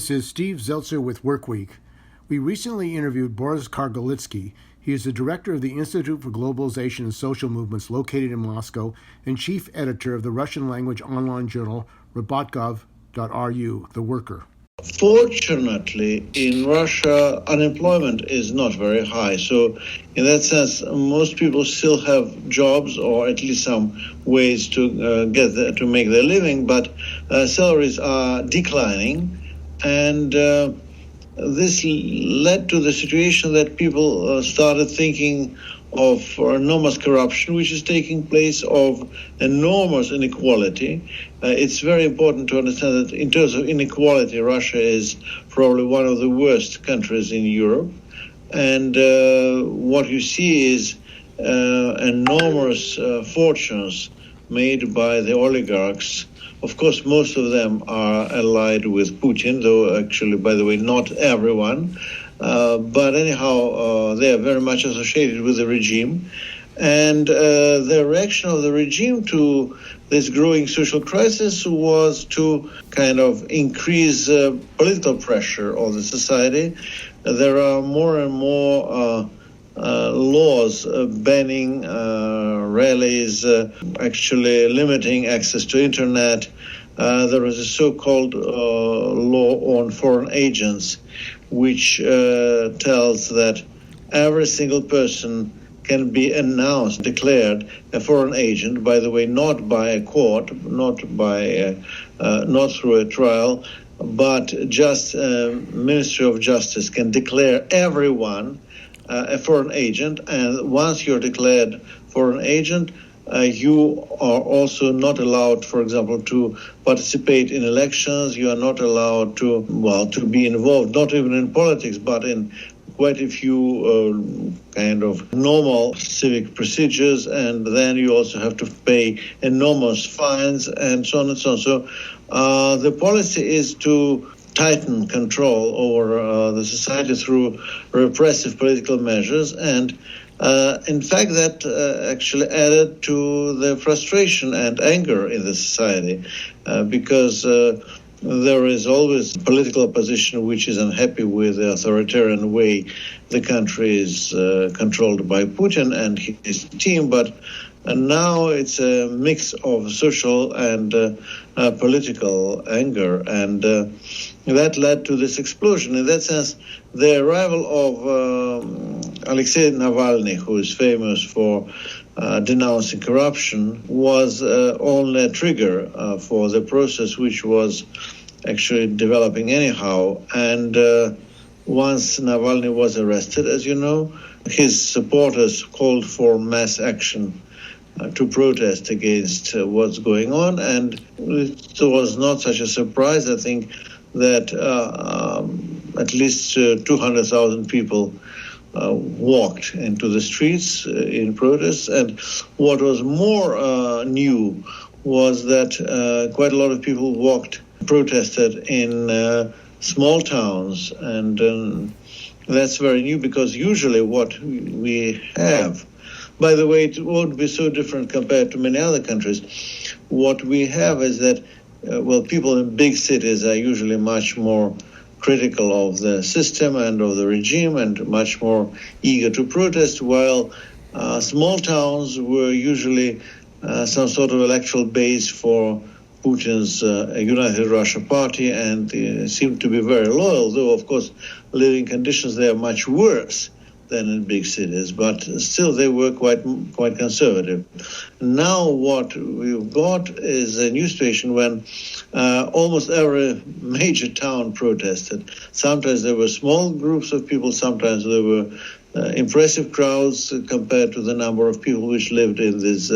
This is Steve Zeltzer with WorkWeek. We recently interviewed Boris Kargalitsky. He is the director of the Institute for Globalization and Social Movements located in Moscow and chief editor of the Russian-language online journal Rabotgov.ru, The Worker. Fortunately, in Russia, unemployment is not very high. So in that sense, most people still have jobs or at least some ways to to make their living, but salaries are declining. And this led to the situation that people started thinking of enormous corruption, which is taking place, of enormous inequality. It's very important to understand that in terms of inequality, Russia is probably one of the worst countries in Europe. And what you see is enormous fortunes made by the oligarchs. Of course, most of them are allied with Putin, though actually, by the way, not everyone. But anyhow, they are very much associated with the regime. And the reaction of the regime to this growing social crisis was to kind of increase political pressure on the society. There are more and more laws banning rallies, actually limiting access to internet. There is a so-called law on foreign agents, which tells that every single person can be announced, declared a foreign agent, by the way, not by a court, not through a trial, but just Ministry of Justice can declare everyone a foreign agent. And once you're declared foreign agent, you are also not allowed, for example, to participate in elections. You are not allowed to be involved, not even in politics, but in quite a few kind of normal civic procedures. And then you also have to pay enormous fines and so on and so on. So the policy is to tighten control over the society through repressive political measures. And in fact, that actually added to the frustration and anger in the society because there is always political opposition which is unhappy with the authoritarian way the country is controlled by Putin and his team. But now it's a mix of social and political anger, and that led to this explosion. In that sense, the arrival of Alexei Navalny, who is famous for denouncing corruption, was only a trigger for the process which was actually developing anyhow. And once Navalny was arrested, as you know, his supporters called for mass action to protest against what's going on. And it was not such a surprise, I think, that at least 200,000 people walked into the streets in protest. And what was more new was that quite a lot of people protested in small towns. And that's very new, because usually what we have, by the way, it won't be so different compared to many other countries. What we have is that, people in big cities are usually much more critical of the system and of the regime and much more eager to protest, while small towns were usually some sort of electoral base for Putin's United Russia Party, and they seem to be very loyal, though, of course, living conditions there are much worse than in big cities, but still they were quite conservative. Now what we've got is a new situation when almost every major town protested. Sometimes there were small groups of people, sometimes there were impressive crowds compared to the number of people which lived in these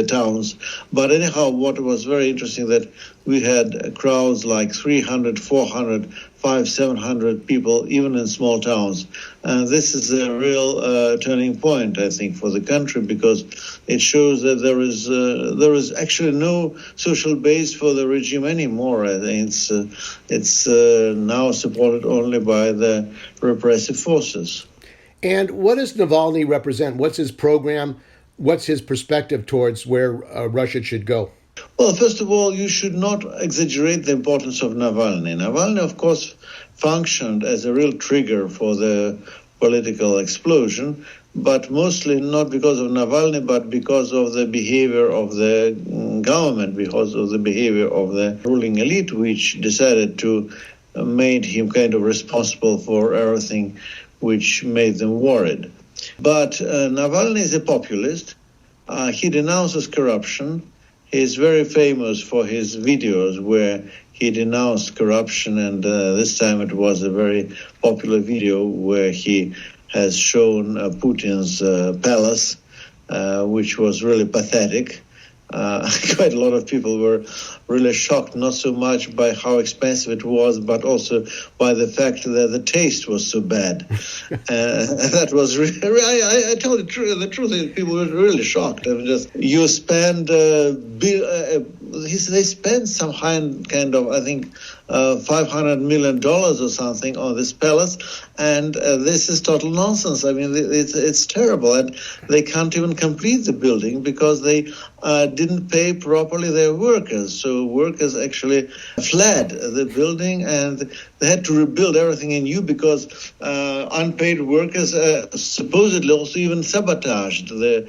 towns. But anyhow, what was very interesting that we had crowds like 300, 400, 500, 700 people, even in small towns. And this is a real turning point, I think, for the country, because it shows that there is actually no social base for the regime anymore. I think it's now supported only by the repressive forces. And what does Navalny represent? What's his program? What's his perspective towards where Russia should go? Well, first of all, you should not exaggerate the importance of Navalny. Navalny, of course, functioned as a real trigger for the political explosion, but mostly not because of Navalny, but because of the behavior of the government, because of the behavior of the ruling elite, which decided to made him kind of responsible for everything, which made them worried. But Navalny is a populist. He denounces corruption. He's very famous for his videos where he denounced corruption, and this time it was a very popular video where he has shown Putin's palace, which was really pathetic. Quite a lot of people were really shocked, not so much by how expensive it was, but also by the fact that the taste was so bad. That was really, I tell the truth, people were really shocked. I mean, just, you spend, they spend some kind of, I think, $500 million or something on this palace, and this is total nonsense. I mean, it's terrible, and they can't even complete the building because they didn't pay properly their workers. So workers actually fled the building, and they had to rebuild everything anew because unpaid workers supposedly also even sabotaged the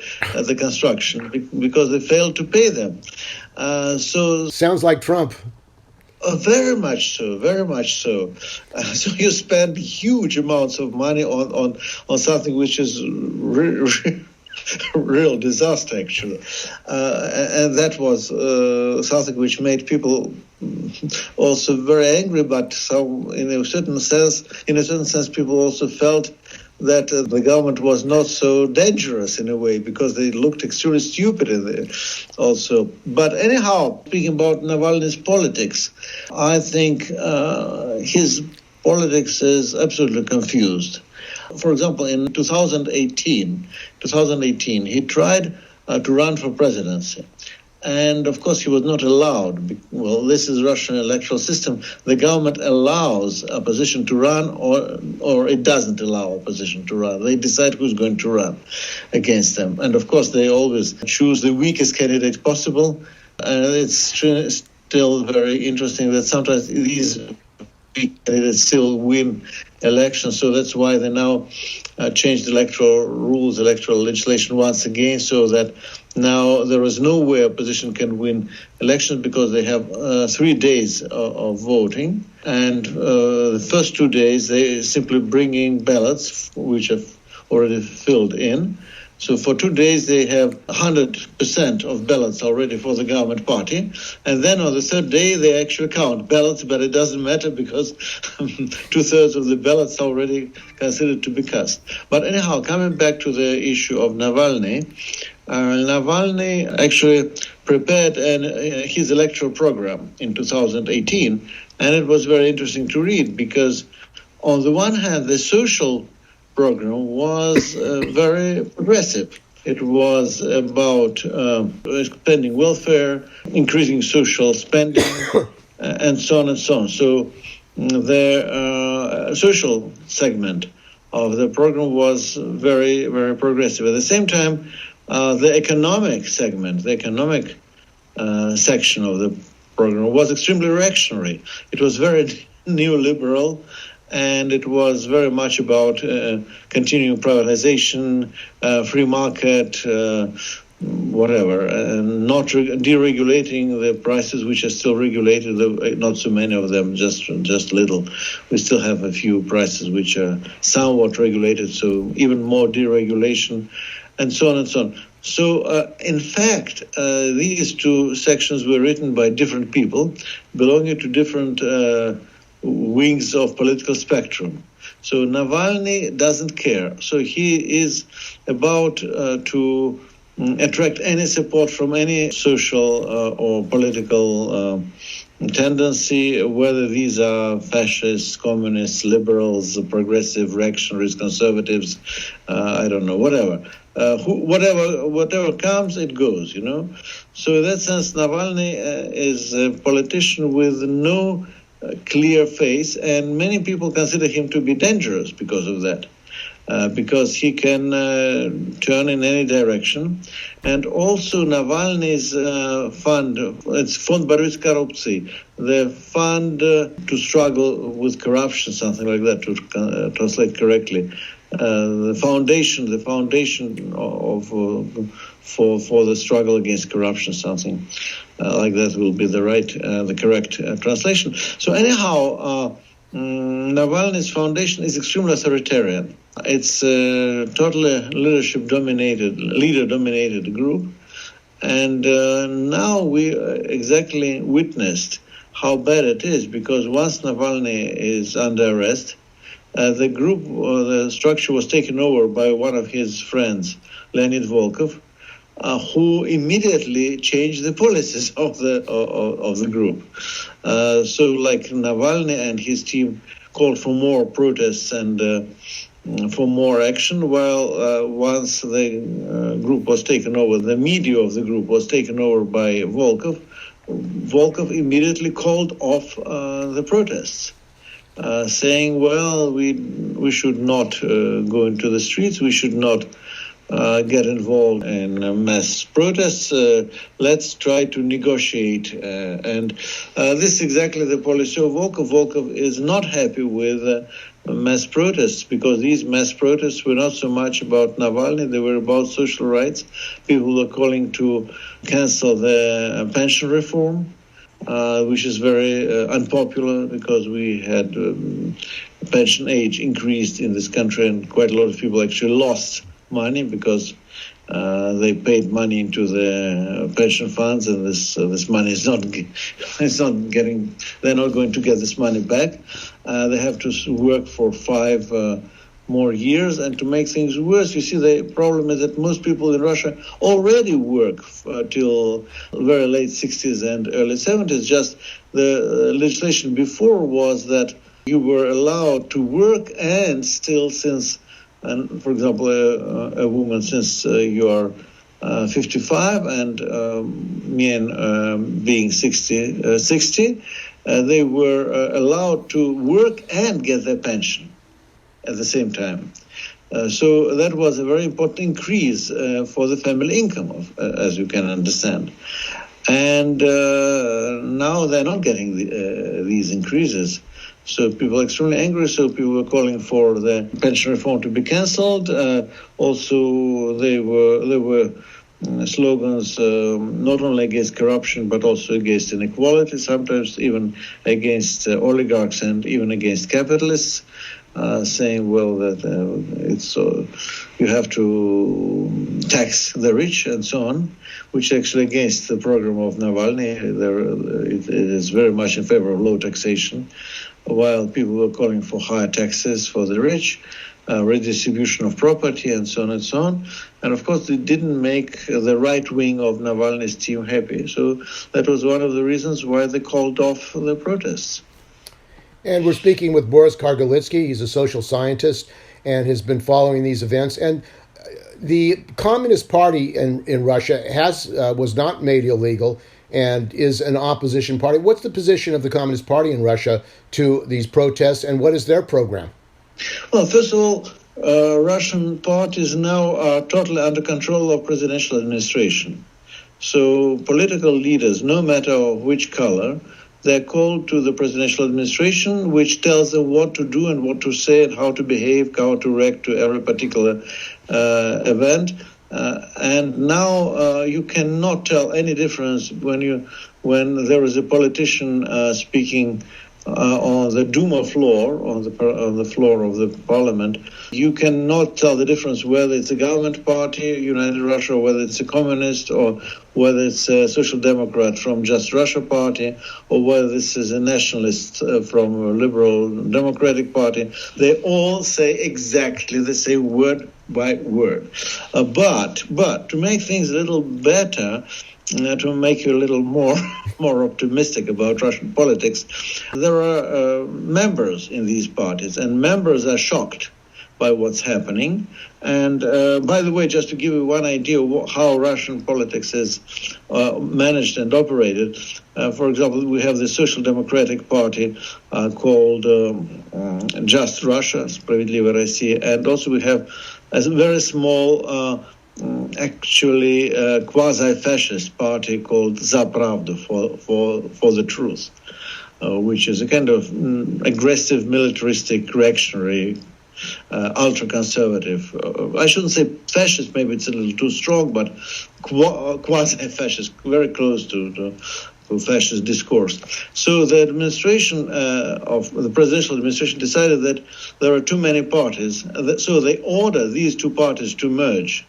construction because they failed to pay them. So sounds like Trump. Very much so, very much so. So you spend huge amounts of money on something which is real disaster, actually, and that was something which made people also very angry. But in a certain sense, people also felt that the government was not so dangerous in a way because they looked extremely stupid also. But anyhow, speaking about Navalny's politics, I think his politics is absolutely confused. For example, in 2018, he tried to run for presidency. And of course, he was not allowed. Well, this is Russian electoral system. The government allows opposition to run, or it doesn't allow opposition to run. They decide who's going to run against them. And of course, they always choose the weakest candidate possible. And it's still very interesting that sometimes these weak candidates still win elections. So that's why they now changed electoral rules, electoral legislation once again, so that now there is no way opposition can win elections because they have 3 days of voting. And the first 2 days, they simply bring in ballots, which are already filled in. So for 2 days, they have 100% of ballots already for the government party. And then on the third day, they actually count ballots, but it doesn't matter because 2/3 of the ballots are already considered to be cast. But anyhow, coming back to the issue of Navalny, Navalny actually prepared his electoral program in 2018, and it was very interesting to read because on the one hand, the social program was very progressive. It was about expanding welfare, increasing social spending, and so on and so on. So the social segment of the program was very, very progressive. At the same time, the economic segment, the economic section of the program was extremely reactionary. It was very neoliberal, and it was very much about continuing privatization, free market, whatever, and not deregulating the prices, which are still regulated, not so many of them, just little. We still have a few prices which are somewhat regulated, so even more deregulation, and so on and so on. So, in fact, these two sections were written by different people belonging to different wings of political spectrum. So Navalny doesn't care. So he is about to attract any support from any social or political tendency, whether these are fascists, communists, liberals, progressive, reactionaries, conservatives, I don't know, whatever. Whatever comes, it goes, So in that sense, Navalny is a politician with no clear face, and many people consider him to be dangerous because of that. because he can turn in any direction. And also Navalny's fund, it's Fond Boris Kargalitsky, the fund to struggle with corruption, something like that, to translate correctly. The foundation of for the struggle against corruption, something like that will be the correct translation. So anyhow, Navalny's foundation is extremely authoritarian. It's a totally leader-dominated group, and now we exactly witnessed how bad it is, because once Navalny is under arrest, the group, the structure was taken over by one of his friends, Leonid Volkov, who immediately changed the policies of the group. So, like Navalny and his team called for more protests and for more action, while once the group was taken over, the media of the group was taken over by Volkov, Volkov immediately called off the protests. Saying, well, we should not go into the streets, we should not get involved in mass protests, let's try to negotiate. And this is exactly the policy of Volkov. Volkov is not happy with mass protests, because these mass protests were not so much about Navalny, they were about social rights. People were calling to cancel the pension reform, which is very unpopular, because we had pension age increased in this country, and quite a lot of people actually lost money because they paid money into the pension funds, and this money is not getting. They're not going to get this money back. They have to work for 5 more years, and to make things worse, you see, the problem is that most people in Russia already work till very late 60s and early 70s. Just the legislation before was that you were allowed to work, and still, since, and for example, a woman, since you are 55 and men being 60, they were allowed to work and get their pension at the same time. So that was a very important increase for the family income, as you can understand. And now they're not getting these increases. So people are extremely angry, so people were calling for the pension reform to be cancelled. Also, there were slogans not only against corruption, but also against inequality, sometimes even against oligarchs and even against capitalists. Saying, well, that it's you have to tax the rich and so on, which actually against the program of Navalny. It is very much in favor of low taxation, while people were calling for higher taxes for the rich, redistribution of property, and so on and so on. And of course, it didn't make the right wing of Navalny's team happy. So that was one of the reasons why they called off the protests. And we're speaking with Boris Kargalitsky. He's a social scientist and has been following these events. And the Communist Party in Russia was not made illegal and is an opposition party. What's the position of the Communist Party in Russia to these protests, and what is their program? Well, first of all, Russian parties now are totally under control of presidential administration. So political leaders, no matter which color, they're called to the presidential administration, which tells them what to do and what to say and how to behave, how to react to every particular event. And now you cannot tell any difference when there is a politician speaking on the Duma floor, on the floor of the parliament. You cannot tell the difference whether it's a government party, United Russia, or whether it's a communist, or whether it's a social democrat from Just Russia party, or whether this is a nationalist from a liberal democratic party. They all say exactly the same word by word. But to make things a little better, to make you a little more optimistic about Russian politics, there are members in these parties, and members are shocked by what's happening. And by the way, just to give you one idea of how Russian politics is managed and operated, for example, we have the Social Democratic Party called Just Russia, Справедливая Россия, and also we have a very small actually quasi-fascist party called За правду, for the truth, which is a kind of aggressive, militaristic, reactionary, ultra-conservative. I shouldn't say fascist, maybe it's a little too strong, but quasi-fascist, very close to fascist discourse. So the administration of the presidential administration decided that there are too many parties, so they order these two parties to merge.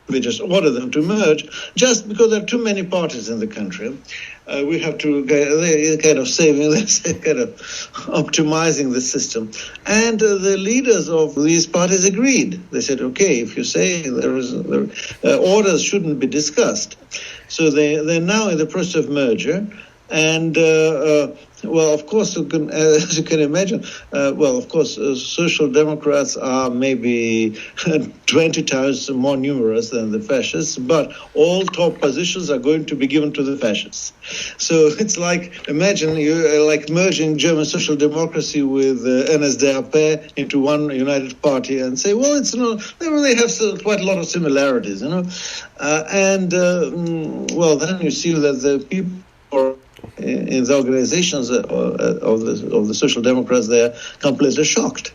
They just order them to merge just because there are too many parties in the country. We have to kind of saving this, kind of optimizing the system. And the leaders of these parties agreed. They said, okay, if you say orders shouldn't be discussed. So they're now in the process of merger. And, well, of course, as you can imagine, Social Democrats are maybe 20 times more numerous than the fascists, but all top positions are going to be given to the fascists. So it's like, imagine you like merging German social democracy with NSDAP into one united party and say, well, it's not, they have quite a lot of similarities, you know. Then you see that the people in the organizations of the Social Democrats, they are completely shocked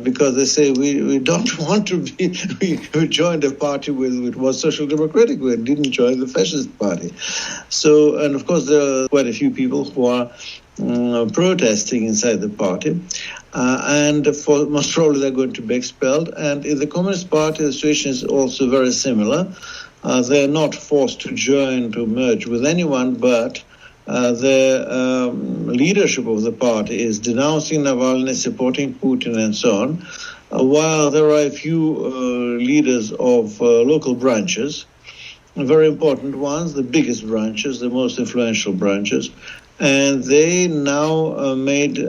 because they say we don't want to be. We joined a party which was Social Democratic. We didn't join the fascist party. So, and of course, there are quite a few people who are protesting inside the party, and most probably they're going to be expelled. And in the Communist Party, the situation is also very similar. They're not forced to join, to merge with anyone, but the leadership of the party is denouncing Navalny, supporting Putin, and so on, while there are a few leaders of local branches, very important ones, the biggest branches, the most influential branches, and they now made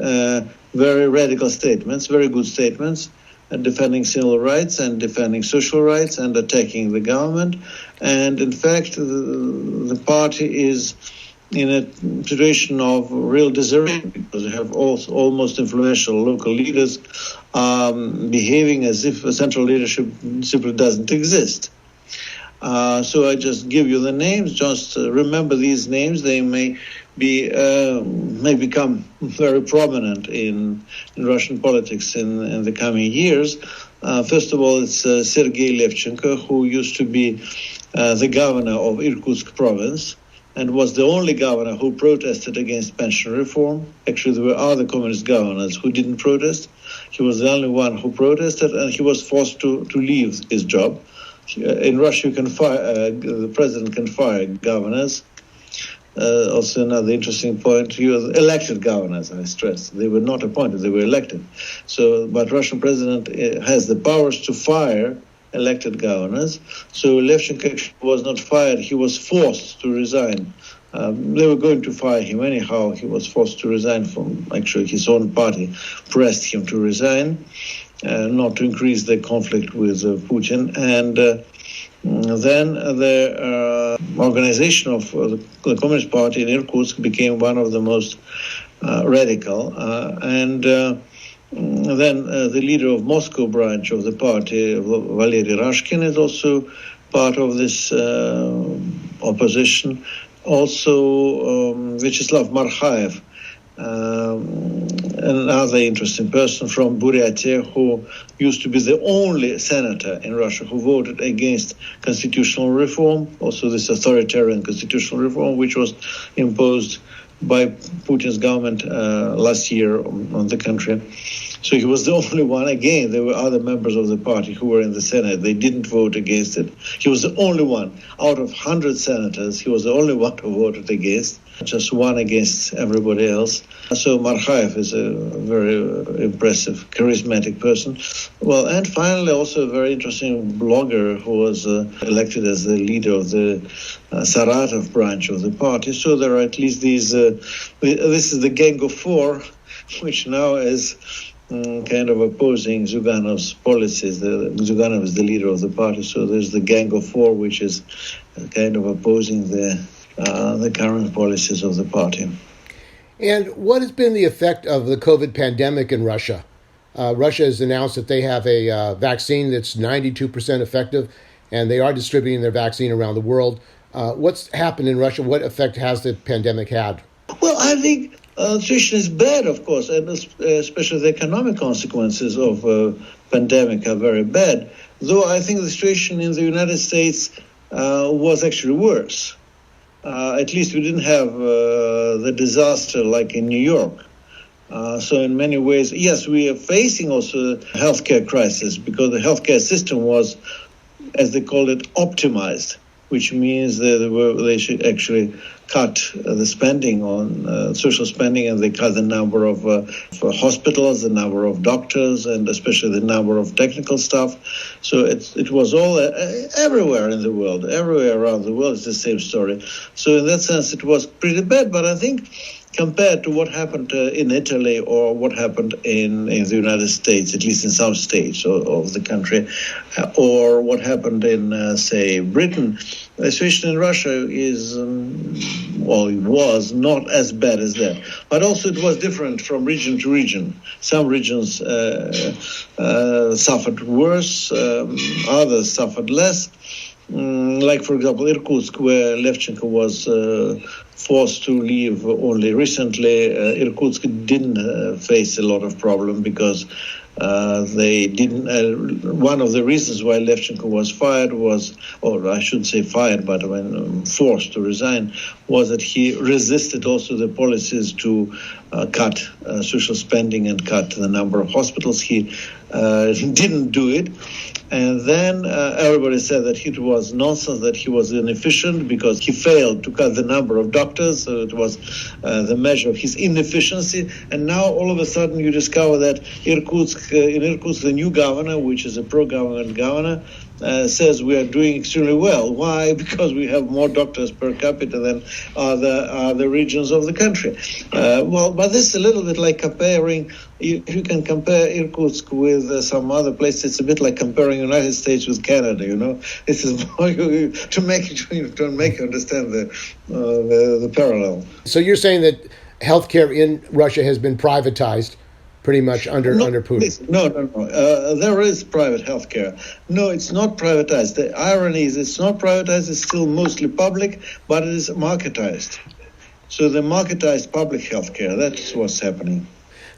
very radical statements, very good statements, defending civil rights and defending social rights and attacking the government. And in fact, the party is in a situation of real disarray because they have almost influential local leaders behaving as if a central leadership simply doesn't exist. So I just give you the names. Just remember these names. They may become very prominent in Russian politics in the coming years. First of all, it's Sergei Levchenko, who used to be the governor of Irkutsk province and was the only governor who protested against pension reform. Actually, there were other communist governors who didn't protest. He was the only one who protested, and he was forced to leave his job. In Russia, you can fire, the president can fire governors. Also another interesting point, elected governors, I stress. They were not appointed, they were elected. But Russian president has the powers to fire elected governors. So Levchenko was not fired, he was forced to resign. They were going to fire him anyhow. He was forced to resign from, actually his own party pressed him to resign, not to increase the conflict with Putin. And then the organization of the Communist Party in Irkutsk became one of the most radical. Then the leader of Moscow branch of the party, Valery Rashkin, is also part of this opposition. Also, Vyacheslav Markhaev, another interesting person from Buryatia, who used to be the only senator in Russia who voted against constitutional reform, also this authoritarian constitutional reform, which was imposed by Putin's government last year on the country. So he was the only one. Again, there were other members of the party who were in the Senate. They didn't vote against it. He was the only one. Out of 100 senators, he was the only one who voted against, just one against everybody else. So Markhaev is a very impressive, charismatic person. Well, and finally, also a very interesting blogger who was elected as the leader of the Saratov branch of the party. So there are at least these, this is the Gang of Four, which now is kind of opposing Zyuganov's policies. Zyuganov is the leader of the party, so there's the Gang of Four, which is kind of opposing the current policies of the party. And what has been the effect of the COVID pandemic in Russia? Russia has announced that they have a vaccine that's 92% effective, and they are distributing their vaccine around the world. What's happened in Russia? What effect has the pandemic had? Well, I think the situation is bad, of course, and especially the economic consequences of pandemic are very bad. Though I think the situation in the United States was actually worse. At least we didn't have the disaster like in New York. So in many ways, yes, we are facing also a healthcare crisis because the healthcare system was, as they call it, optimized, which means that they should actually cut the spending on social spending, and they cut the number of hospitals, the number of doctors, and especially the number of technical staff. So it was all everywhere in the world, everywhere around the world, it's the same story. So in that sense, it was pretty bad. But I think compared to what happened in Italy or what happened in the United States, at least in some states of the country, or what happened in, say, Britain, the situation in Russia is, was not as bad as that. But also it was different from region to region. Some regions suffered worse, others suffered less. Like, for example, Irkutsk, where Levchenko was forced to leave only recently. Irkutsk didn't face a lot of problem because they didn't. One of the reasons why Levchenko was fired was, or I shouldn't say fired, but when forced to resign, was that he resisted also the policies to cut social spending and cut the number of hospitals. He didn't do it. And then everybody said that it was nonsense, that he was inefficient because he failed to cut the number of doctors. So it was the measure of his inefficiency. And now all of a sudden you discover that in Irkutsk, the new governor, which is a pro-government governor, says we are doing extremely well. Why? Because we have more doctors per capita than other regions of the country. But this is a little bit like comparing. If you can compare Irkutsk with some other places, it's a bit like comparing the United States with Canada. You know, this is more to make you understand the parallel. So you're saying that healthcare in Russia has been privatized, pretty much under Putin. No. There is private healthcare. No, it's not privatized. The irony is it's not privatized. It's still mostly public, but it is marketized. So the marketized public healthcare, that's what's happening.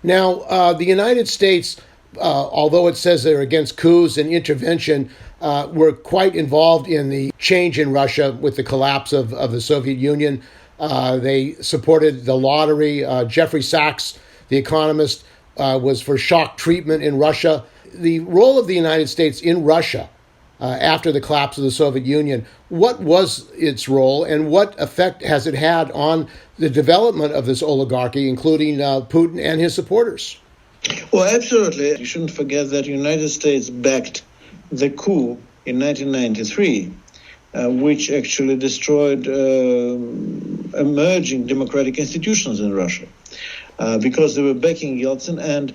Now, the United States, although it says they're against coups and intervention, were quite involved in the change in Russia with the collapse of the Soviet Union. They supported the lottery. Jeffrey Sachs, the economist, was for shock treatment in Russia. The role of the United States in Russia after the collapse of the Soviet Union, what was its role and what effect has it had on the development of this oligarchy, including Putin and his supporters? Well, absolutely. You shouldn't forget that the United States backed the coup in 1993, which actually destroyed emerging democratic institutions in Russia. Because they were backing Yeltsin, and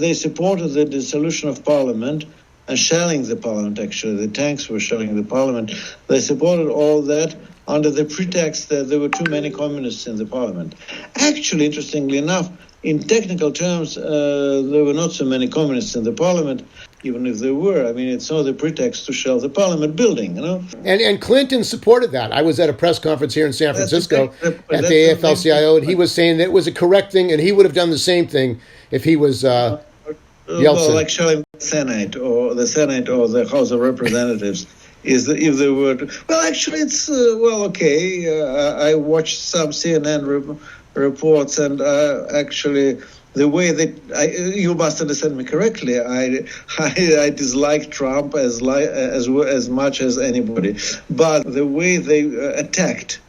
they supported the dissolution of parliament and shelling the parliament, actually. The tanks were shelling the parliament. They supported all that under the pretext that there were too many communists in the parliament. Actually, interestingly enough, in technical terms, there were not so many communists in the parliament, even if there were. I mean, it's not the pretext to shell the parliament building, you know. And Clinton supported that. I was at a press conference here in San Francisco at the AFL-CIO, and he was saying that it was a correct thing, and he would have done the same thing if he was Yeltsin. Well, like shelling the Senate or the House of Representatives. If they were... Well, actually, it's... okay. I watched some CNN reports, and actually... The way that you must understand me correctly, I dislike Trump as much as anybody, but the way they attacked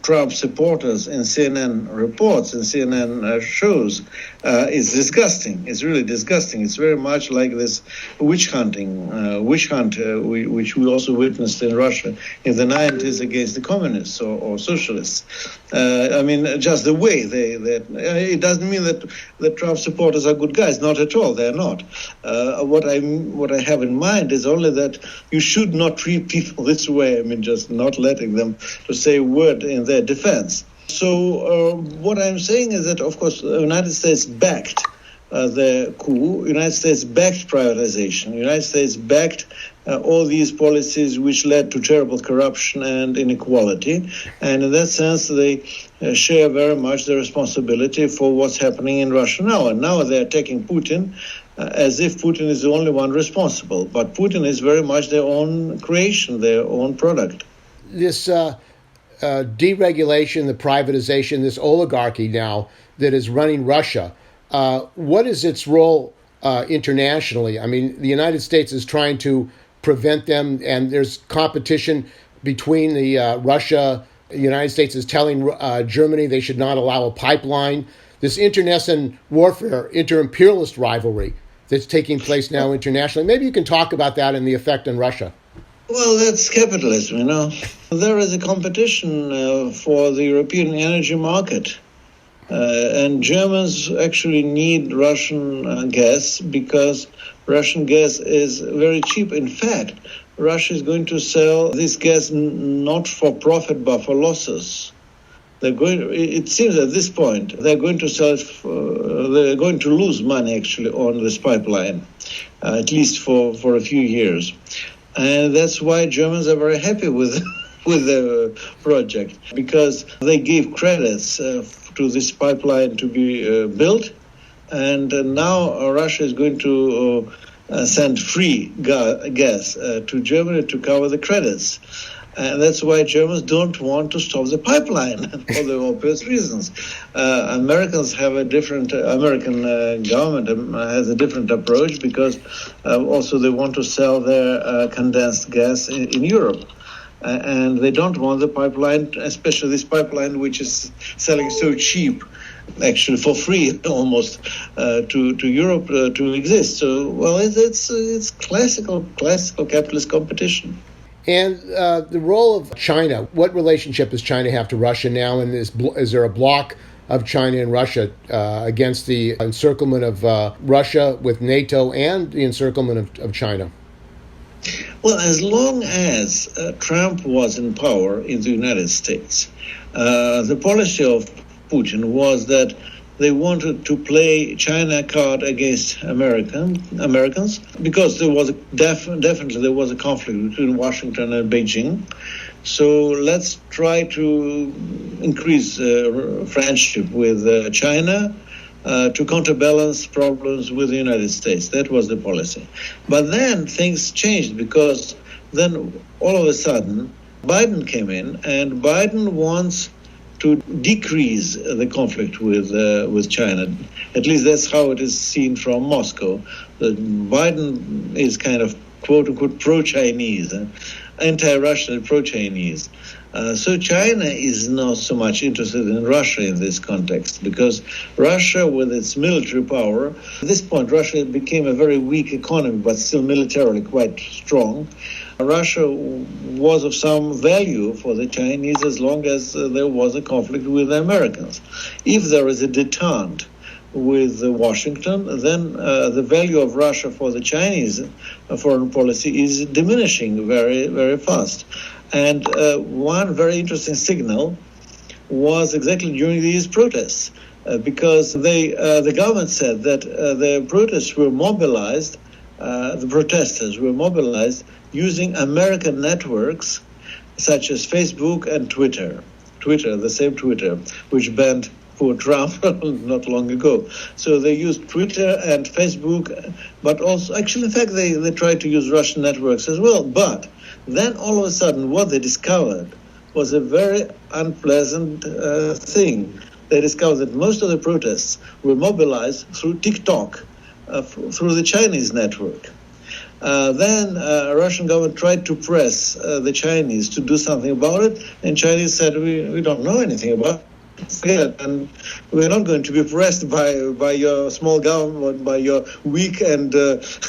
Trump supporters in CNN reports and CNN shows is disgusting. It's really disgusting. It's very much like this witch hunt, which we also witnessed in Russia in the 90s against the communists or socialists. Just the way it doesn't mean that Trump supporters are good guys. Not at all. They're not. What I have in mind is only that you should not treat people this way. Just not letting them to say a word in their defense. So what I'm saying is that, of course, the United States backed the coup. United States backed privatization. United States backed all these policies which led to terrible corruption and inequality. And in that sense, they share very much the responsibility for what's happening in Russia now. And now they're attacking Putin as if Putin is the only one responsible. But Putin is very much their own creation, their own product. This deregulation, the privatization, this oligarchy now that is running Russia, what is its role internationally? The United States is trying to prevent them, and there's competition between Russia. The United States is telling Germany they should not allow a pipeline. This internecine warfare, inter-imperialist rivalry that's taking place now internationally. Maybe you can talk about that and the effect on Russia. Well, that's capitalism, There is a competition for the European energy market. And Germans actually need Russian gas because Russian gas is very cheap. In fact, Russia is going to sell this gas not for profit but for losses. It seems at this point they're going to sell it. They're going to lose money actually on this pipeline, at least for a few years. And that's why Germans are very happy with the project, because they gave credits to this pipeline to be built, and now Russia is going to send free gas to Germany to cover the credits. And that's why Germans don't want to stop the pipeline for the obvious reasons. Americans have a different, American government has a different approach because also they want to sell their condensed gas in Europe. And they don't want the pipeline, especially this pipeline which is selling so cheap, actually for free almost, to Europe to exist. So, well, it's classical capitalist competition. And the role of China, what relationship does China have to Russia now? And is there a block of China and Russia against the encirclement of Russia with NATO and the encirclement of China? Well, as long as Trump was in power in the United States, the policy of Putin was that they wanted to play China card against Americans because there was definitely a conflict between Washington and Beijing. So let's try to increase friendship with China to counterbalance problems with the United States. That was the policy. But then things changed because then all of a sudden Biden came in, and Biden wants to decrease the conflict with China. At least that's how it is seen from Moscow. Biden is kind of quote-unquote pro-Chinese, anti-Russian, pro-Chinese. So China is not so much interested in Russia in this context, because Russia, with its military power, at this point Russia became a very weak economy, but still militarily quite strong. Russia was of some value for the Chinese as long as there was a conflict with the Americans. If there is a detente with Washington, then the value of Russia for the Chinese foreign policy is diminishing very, very fast. And one very interesting signal was exactly during these protests, because the government said that the protests were mobilized, the protesters were mobilized using American networks such as Facebook and Twitter, the same Twitter, which banned poor Trump not long ago. So they used Twitter and Facebook, but also, actually, in fact, they tried to use Russian networks as well. But then all of a sudden, what they discovered was a very unpleasant thing. They discovered that most of the protests were mobilized through TikTok, through the Chinese network. Then Russian government tried to press the Chinese to do something about it, and Chinese said, we don't know anything about it. And we're not going to be pressed by your small government, by your weak and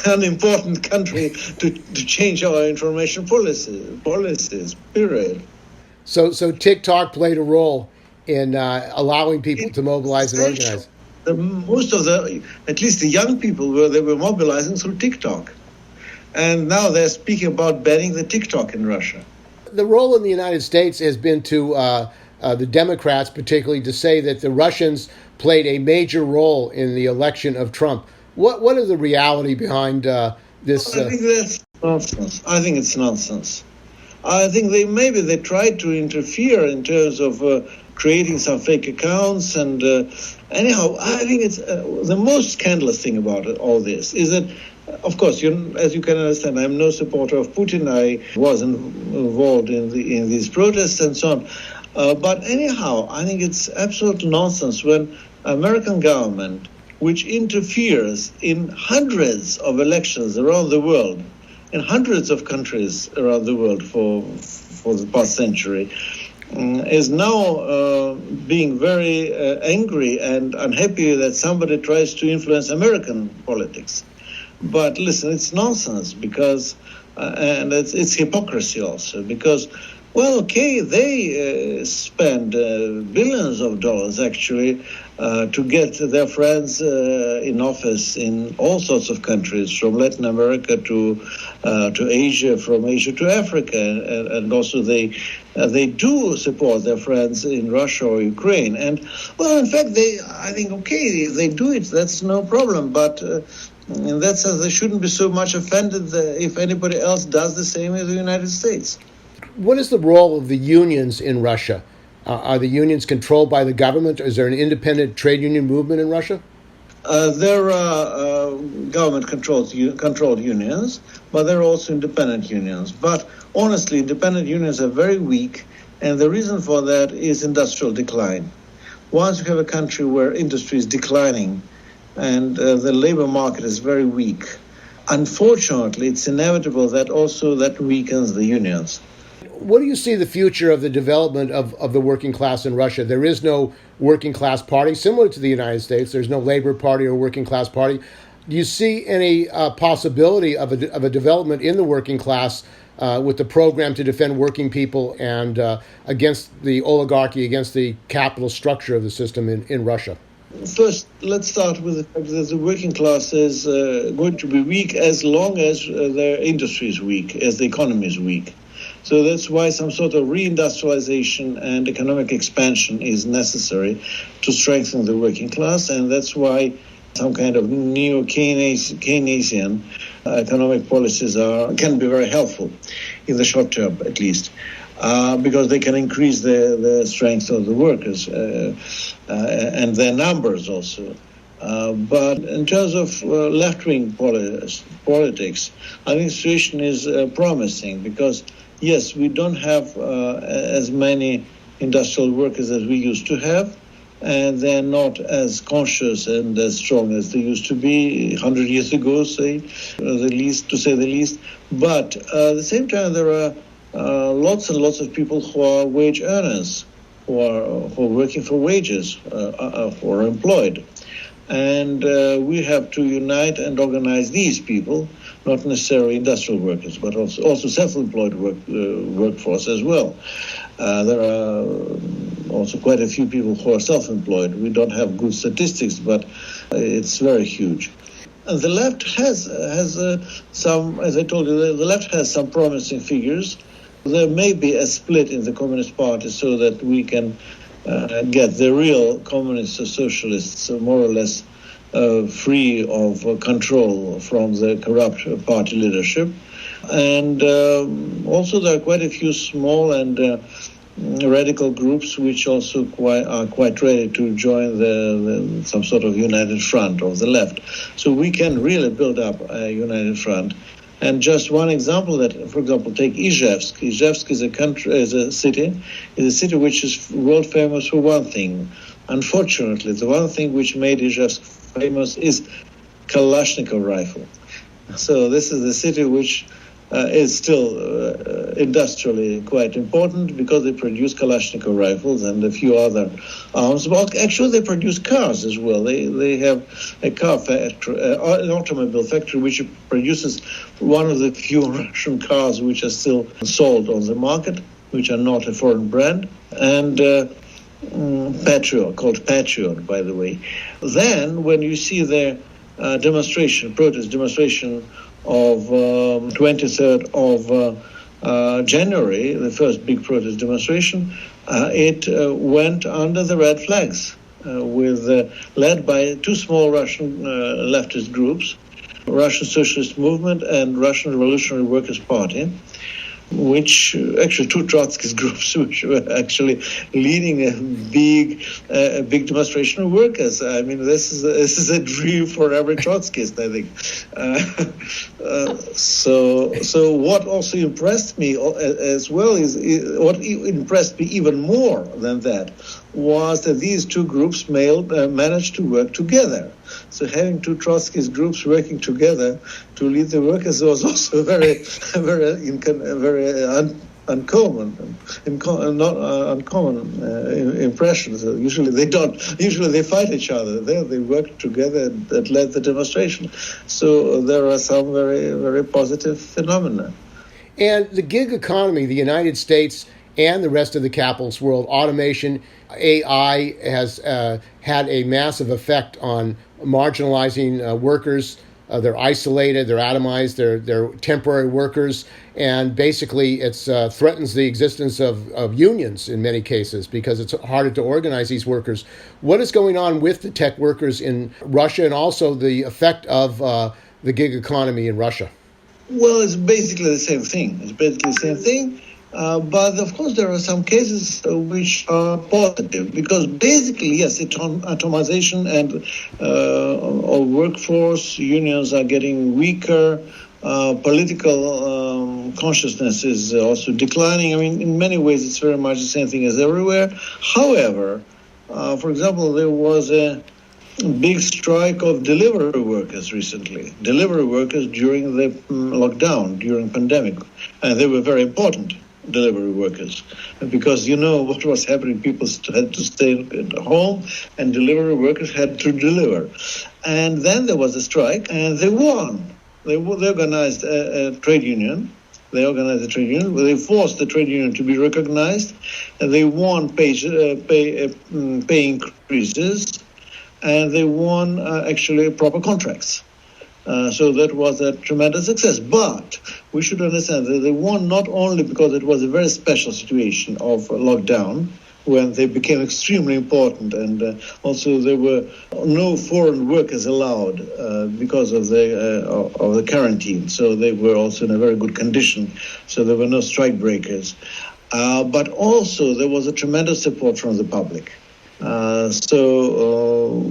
unimportant country to change our information policies, period. So TikTok played a role in allowing people to mobilize and organize. Most of at least the young people, they were mobilizing through TikTok. And now they're speaking about banning the TikTok in Russia. The role in the United States has been to the Democrats, particularly, to say that the Russians played a major role in the election of Trump. What is the reality behind this? I think that's nonsense. I think it's nonsense. I think they tried to interfere in terms of creating some fake accounts. And anyhow, I think it's the most scandalous thing about all this is that, of course, as you can understand, I'm no supporter of Putin. I wasn't involved in these protests and so on. But anyhow, I think it's absolute nonsense when American government, which interferes in hundreds of elections around the world, in hundreds of countries around the world for the past century, is now being very angry and unhappy that somebody tries to influence American politics. But listen, it's nonsense because, and it's hypocrisy also, because, well, okay, they spend billions of dollars actually to get their friends in office in all sorts of countries, from Latin America to Asia, from Asia to Africa, and also they do support their friends in Russia or Ukraine. And well, in fact, I think okay, they do it. That's no problem, but. In that sense, they shouldn't be so much offended if anybody else does the same in the United States. What is the role of the unions in Russia? Are the unions controlled by the government? Is there an independent trade union movement in Russia? There are government-controlled unions, but there are also independent unions. But honestly, independent unions are very weak, and the reason for that is industrial decline. Once you have a country where industry is declining, and the labor market is very weak, unfortunately, it's inevitable that also that weakens the unions. What do you see the future of the development of the working class in Russia? There is no working class party, similar to the United States. There's no labor party or working class party. Do you see any possibility of a development in the working class with the program to defend working people and against the oligarchy, against the capital structure of the system in Russia? First, let's start with the fact that the working class is going to be weak as long as their industry is weak, as the economy is weak. So that's why some sort of reindustrialization and economic expansion is necessary to strengthen the working class, and that's why some kind of neo-Keynesian economic policies can be very helpful in the short term, at least. Because they can increase the strength of the workers and their numbers also. But in terms of left-wing politics, I think the situation is promising because, yes, we don't have as many industrial workers as we used to have, and they're not as conscious and as strong as they used to be 100 years ago, to say the least. But at the same time, there are lots and lots of people who are wage earners, who are working for wages, who are employed. And we have to unite and organize these people, not necessarily industrial workers, but also self-employed workforce as well. There are also quite a few people who are self-employed. We don't have good statistics, but it's very huge. And the left has some, as I told you, the left has some promising figures. There may be a split in the Communist Party so that we can get the real communists or socialists more or less free of control from the corrupt party leadership. And also there are quite a few small and radical groups which also are quite ready to join some sort of united front of the left. So we can really build up a united front. And just one example for example, take Izhevsk. Izhevsk is a city which is world famous for one thing. Unfortunately, the one thing which made Izhevsk famous is Kalashnikov rifle. So this is the city which is still industrially quite important because they produce Kalashnikov rifles and a few other arms. Well, actually, they produce cars as well. They have a car factory, an automobile factory, which produces one of the few Russian cars which are still sold on the market, which are not a foreign brand, and Patriot, called Patriot, by the way. Then, when you see their protest demonstration of 23rd of January, the first big protest demonstration, it went under the red flags, led by two small Russian leftist groups, Russian Socialist Movement and Russian Revolutionary Workers' Party, which actually two Trotskyist groups, which were actually leading a big demonstration of workers. I mean, this is a dream for every Trotskyist, I think. So what also impressed me as well is what impressed me even more than that was that these two groups managed to work together. So having two Trotskyist groups working together to lead the workers was also a very uncommon impression. So usually they don't. Usually they fight each other. There they work together that led the demonstration. So there are some very, very positive phenomena. And the gig economy, the United States and the rest of the capitalist world, automation, AI has had a massive effect on marginalizing workers. They're isolated, they're atomized, they're temporary workers, and basically it threatens the existence of unions in many cases because it's harder to organize these workers. What is going on with the tech workers in Russia and also the effect of the gig economy in Russia? Well, it's basically the same thing. But of course, there are some cases which are positive because basically, yes, atomization and of workforce, unions are getting weaker. Political consciousness is also declining. I mean, in many ways, it's very much the same thing as everywhere. However, for example, there was a big strike of delivery workers recently. Delivery workers during the lockdown, during pandemic, and they were very important. Delivery workers, because you know what was happening, people had to stay at home and delivery workers had to deliver. And then there was a strike and they won. They organized a trade union. They forced the trade union to be recognized, and they won pay increases, and they won actually proper contracts. So that was a tremendous success. But we should understand that they won not only because it was a very special situation of lockdown, when they became extremely important, and also there were no foreign workers allowed because of the quarantine. So they were also in a very good condition. So there were no strike breakers. But also there was a tremendous support from the public. So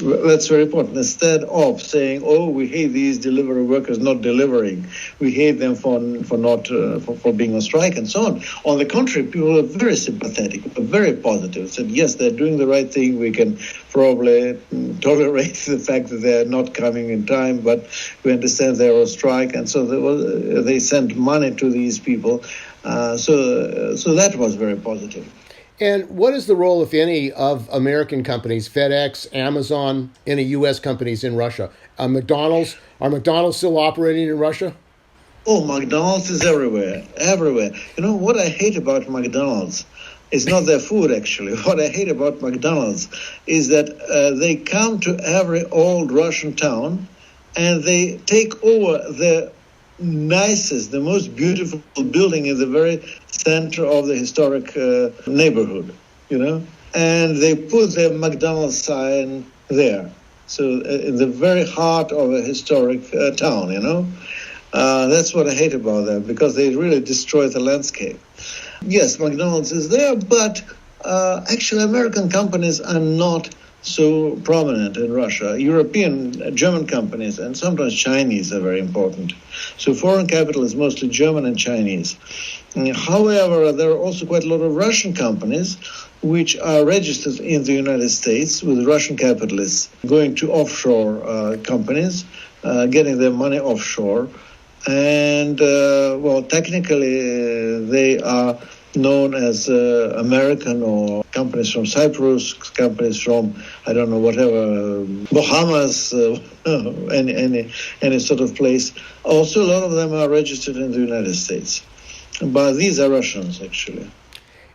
that's very important. Instead of saying, "Oh, we hate these delivery workers not delivering, we hate them for being on strike," and so on the contrary, people are very sympathetic, very positive. Said, "Yes, they're doing the right thing. We can probably tolerate the fact that they're not coming in time, but we understand they're on strike." And so they sent money to these people. So that was very positive. And what is the role, if any, of American companies, FedEx, Amazon, any U.S. companies in Russia? McDonald's, are McDonald's still operating in Russia? Oh, McDonald's is everywhere. You know, what I hate about McDonald's is not their food, actually. What I hate about McDonald's is that they come to every old Russian town and they take over the nicest, the most beautiful building in the very center of the historic neighborhood, you know, and they put their McDonald's sign there. So in the very heart of a historic town, you know. That's what I hate about them, because they really destroy the landscape. Yes, McDonald's is there, but actually American companies are not so prominent in Russia. European, German companies, and sometimes Chinese are very important. So foreign capital is mostly German and Chinese. However, there are also quite a lot of Russian companies which are registered in the United States with Russian capitalists going to offshore companies, getting their money offshore. And, technically, they are known as American or companies from Cyprus, companies from, I don't know, whatever, Bahamas, any sort of place. Also, a lot of them are registered in the United States. But these are Russians, actually.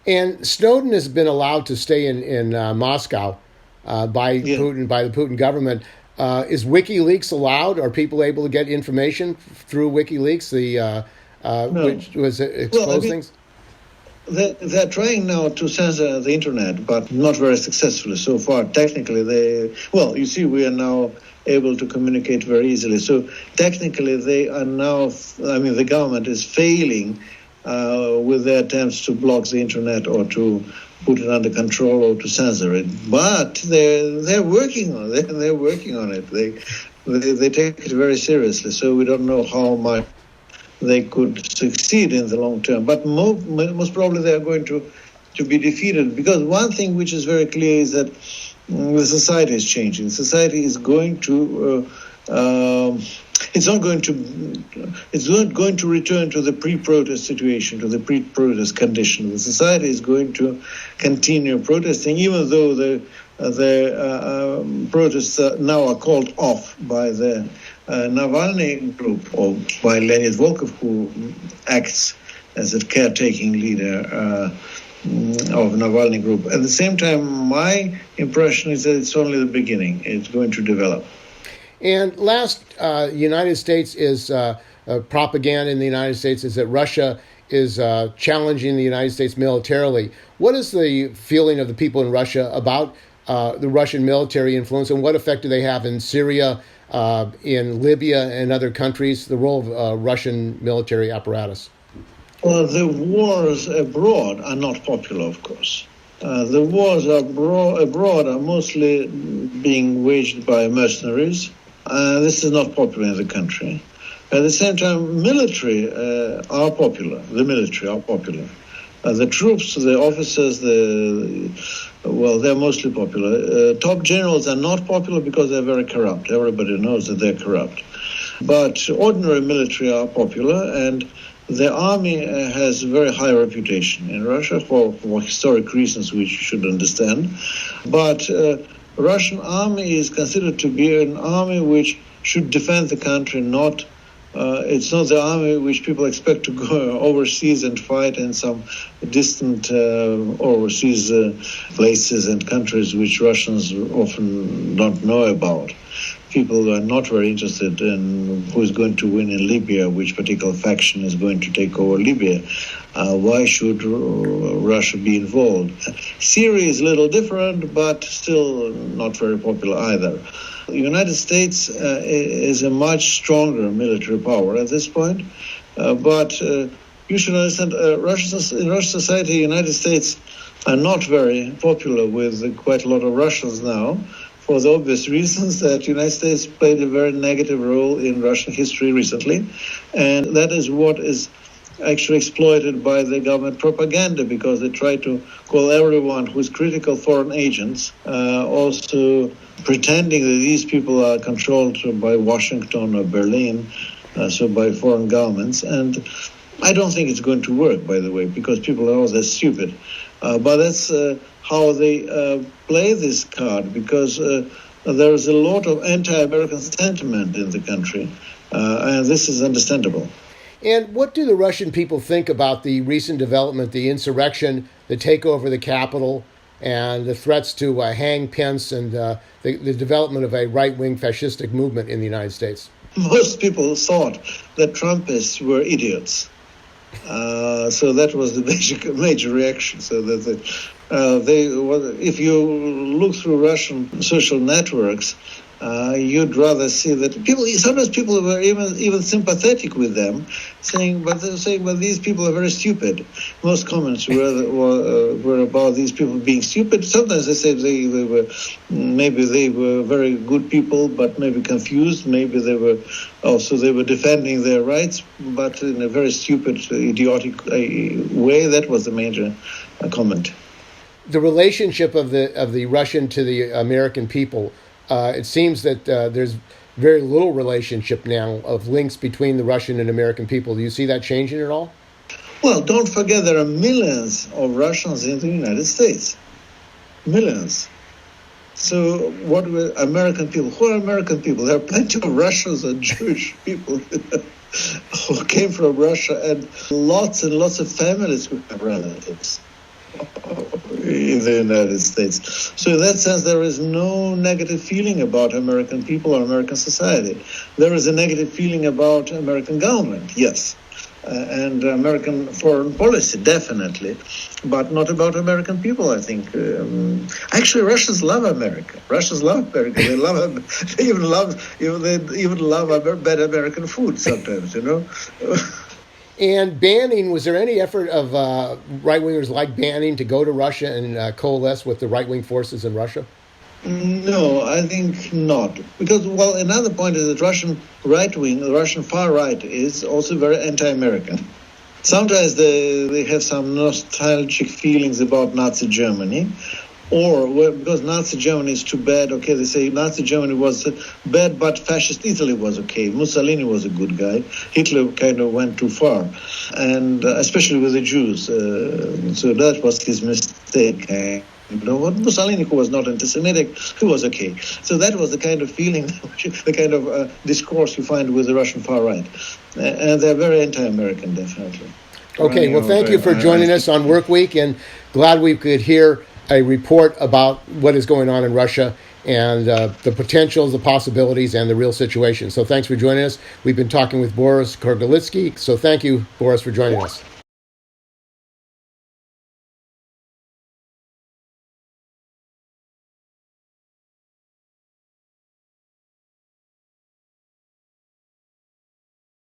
And Snowden has been allowed to stay in Moscow by Putin, by the Putin government. Is WikiLeaks allowed? Are people able to get information through WikiLeaks, which was expose things? They're trying now to censor the internet, but not very successfully so far. Technically, you see, we are now able to communicate very easily. So technically, they are now, the government is failing with their attempts to block the internet or to put it under control or to censor it. But they're working on it. They're working on it. They take it very seriously. So we don't know how much they could succeed in the long term. But most probably they are going to be defeated, because one thing which is very clear is that the society is changing. Society is going to it's not going to return to the pre-protest situation, to the pre-protest condition. The society is going to continue protesting, even though the protests now are called off by the Navalny group, or by Leonid Volkov, who acts as a caretaking leader of Navalny group. At the same time, my impression is that it's only the beginning. It's going to develop. And last, United States is propaganda in the United States is that Russia is challenging the United States militarily. What is the feeling of the people in Russia about the Russian military influence, and what effect do they have in Syria, in Libya, and other countries, the role of Russian military apparatus? Well, the wars abroad are not popular, of course. The wars abroad are mostly being waged by mercenaries. This is not popular in the country. At the same time, military are popular. The military are popular. The troops, the officers, they're mostly popular. Top generals are not popular because they're very corrupt. Everybody knows that they're corrupt. But ordinary military are popular, and the army has a very high reputation in Russia for historic reasons which you should understand. But Russian army is considered to be an army which should defend the country, it's not the army which people expect to go overseas and fight in some distant overseas places and countries which Russians often don't know about. People are not very interested in who is going to win in Libya, which particular faction is going to take over Libya. Why should Russia be involved? Syria is a little different, but still not very popular either. The United States is a much stronger military power at this point, but you should understand, in Russian society, the United States are not very popular with quite a lot of Russians now, for the obvious reasons that the United States played a very negative role in Russian history recently, and that is what is actually exploited by the government propaganda, because they try to call everyone who is critical foreign agents, also pretending that these people are controlled by Washington or Berlin, so by foreign governments. And I don't think it's going to work, by the way, because people are always stupid. But that's how they play this card, because there is a lot of anti-American sentiment in the country, and this is understandable. And what do the Russian people think about the recent development, the insurrection, the takeover of the Capitol, and the threats to hang Pence, and the development of a right-wing fascistic movement in the United States? Most people thought that Trumpists were idiots. So that was the major reaction. So that if you look through Russian social networks, you'd rather see that sometimes people were even sympathetic with them, saying these people are very stupid. Most comments were about these people being stupid. Sometimes they said they were very good people, but maybe confused. Maybe they were defending their rights, but in a very stupid, idiotic way. That was the major comment. The relationship of the Russian to the American people. It seems that there's very little relationship now of links between the Russian and American people. Do you see that changing at all? Well, don't forget there are millions of Russians in the United States. Millions. So what were American people? Who are American people? There are plenty of Russians and Jewish people who came from Russia, and lots of families who have relatives in the United States. So in that sense, there is no negative feeling about American people or American society. There is a negative feeling about American government, yes, and American foreign policy, definitely, but not about American people, I think. Actually, Russians love America. Russians love America. They love, they even love bad American food sometimes, you know. And banning, was there any effort of right-wingers like banning to go to Russia and coalesce with the right-wing forces in Russia? No, I think not. Because, well, another point is that Russian right-wing, the Russian far-right, is also very anti-American. Sometimes they have some nostalgic feelings about Nazi Germany, or because Nazi Germany is too bad, okay, they say Nazi Germany was bad, but fascist Italy was okay. Mussolini was a good guy. Hitler kind of went too far, and especially with the Jews. So that was his mistake. Mussolini, who was not anti-Semitic, he was okay. So that was the kind of feeling, the kind of discourse you find with the Russian far right. And they're very anti-American, definitely. Okay, well, thank you for joining us on WorkWeek, and glad we could hear a report about what is going on in Russia and the potentials, the possibilities, and the real situation. So thanks for joining us. We've been talking with Boris Kargalitsky. So thank you, Boris, for joining us.